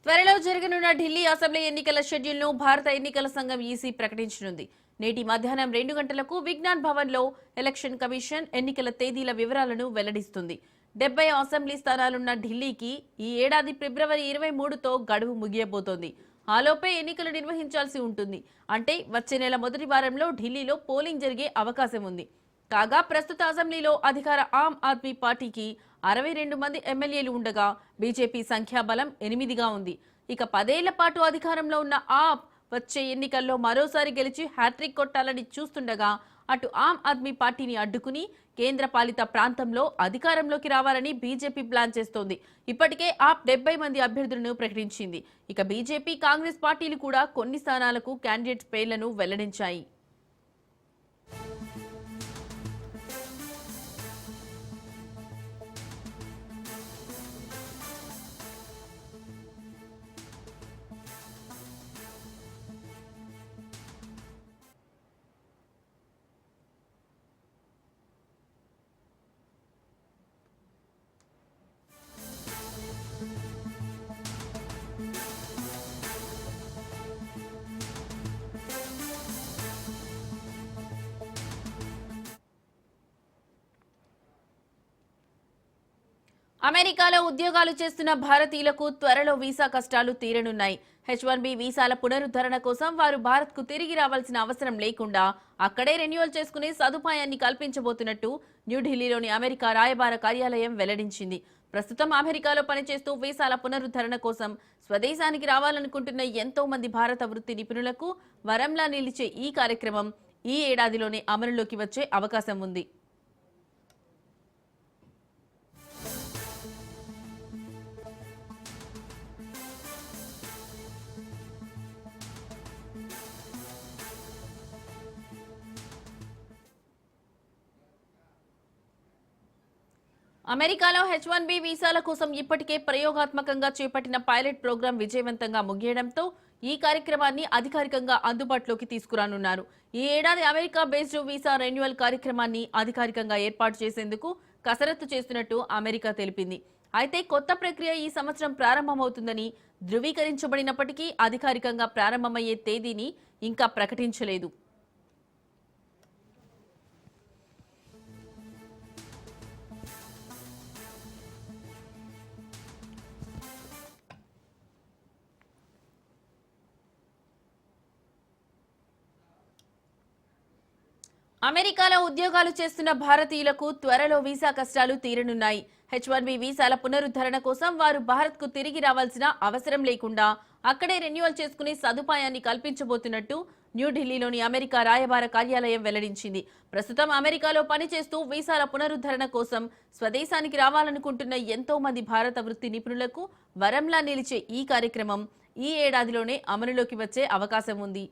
త్వరలో జరగనున్న ఢిల్లీ అసెంబ్లీ ఎన్నికల షెడ్యూల్ను భారత ఎన్నికల సంఘం ఈసీ ప్రకటించనుంది. నేటి మధ్యాహ్నం 2 గంటలకు విజ్ఞాన్ భవన్లో ఎలక్షన్ కమిషన్ ఎన్నికల తేదీల వివరాలను వెల్లడిస్తుంది. 70 అసెంబ్లీ స్థానాలున్న ఢిల్లీకి ఈ ఏడాది ఫిబ్రవరి 23తో గడువు ముగియబోతోంది. ఆలోపే ఎన్నికలు నిర్వహించాల్సి ఉంటుంది. అంటే వచ్చే నెల మొదటి వారంలో ఢిల్లీలో పోలింగ్ జరిగే అవకాశం ఉంది. కాగా ప్రస్తుత అసెంబ్లీలో అధికార ఆమ్ ఆద్మీ పార్టీకి 62 మంది ఎమ్మెల్యేలు ఉండగా బీజేపీ సంఖ్యాబలం 8గా ఉంది. ఇక 10 ఏళ్ల పాటు అధికారంలో ఉన్న ఆప్ వచ్చే ఎన్నికల్లో మరోసారి గెలిచి హ్యాట్రిక్ కొట్టాలని చూస్తుండగా అటు ఆమ్ ఆద్మీ పార్టీని అడ్డుకుని కేంద్ర పాలిత ప్రాంతంలో అధికారంలోకి రావాలని బీజేపీ ప్లాన్ చేస్తోంది. ఇప్పటికే ఆప్ 70 మంది అభ్యర్థులను ప్రకటించింది. ఇక బీజేపీ కాంగ్రెస్ పార్టీలు కూడా కొన్ని స్థానాలకు క్యాండిడేట్స్ పేర్లను వెల్లడించాయి. అమెరికాలో ఉద్యోగాలు చేస్తున్న భారతీయులకు త్వరలో వీసా కష్టాలు తీరనున్నాయి. H1B వీసాల పునరుద్ధరణ కోసం వారు భారత్కు తిరిగి రావాల్సిన అవసరం లేకుండా అక్కడే రెన్యువల్ చేసుకునే సదుపాయాన్ని కల్పించబోతున్నట్టు న్యూఢిల్లీలోని అమెరికా రాయబార కార్యాలయం వెల్లడించింది. ప్రస్తుతం అమెరికాలో పనిచేస్తూ వీసాల పునరుద్ధరణ కోసం స్వదేశానికి రావాలనుకుంటున్న ఎంతో మంది భారత వృత్తి నిపుణులకు వరంలా నిలిచే ఈ కార్యక్రమం ఈ ఏడాదిలోనే అమలులోకి వచ్చే అవకాశం ఉంది. అమెరికాలో H1B వీసాల కోసం ఇప్పటికే ప్రయోగాత్మకంగా చేపట్టిన పైలట్ ప్రోగ్రాం విజయవంతంగా ముగియడంతో ఈ కార్యక్రమాన్ని అధికారికంగా అందుబాటులోకి తీసుకురానున్నారు. ఈ ఏడాది అమెరికా బేస్డ్ వీసా రెన్యువల్ కార్యక్రమాన్ని అధికారికంగా ఏర్పాటు చేసేందుకు కసరత్తు చేస్తున్నట్టు అమెరికా తెలిపింది. అయితే కొత్త ప్రక్రియ ఈ సంవత్సరం ప్రారంభమవుతుందని ధృవీకరించబడినప్పటికీ అధికారికంగా ప్రారంభమయ్యే తేదీని ఇంకా ప్రకటించలేదు. అమెరికాలో ఉద్యోగాలు చేస్తున్న భారతీయులకు త్వరలో వీసా కష్టాలు తీరనున్నాయి. H1B వీసాల పునరుద్ధరణ కోసం వారు భారత్కు తిరిగి రావాల్సిన అవసరం లేకుండా అక్కడే రెన్యువల్ చేసుకునే సదుపాయాన్ని కల్పించబోతున్నట్టు న్యూఢిల్లీలోని అమెరికా రాయబార కార్యాలయం వెల్లడించింది. ప్రస్తుతం అమెరికాలో పనిచేస్తూ వీసాల పునరుద్ధరణ కోసం స్వదేశానికి రావాలనుకుంటున్న ఎంతో మంది భారత వృత్తి నిపుణులకు వరంలా నిలిచే ఈ కార్యక్రమం ఈ ఏడాదిలోనే అమలులోకి వచ్చే అవకాశం ఉంది.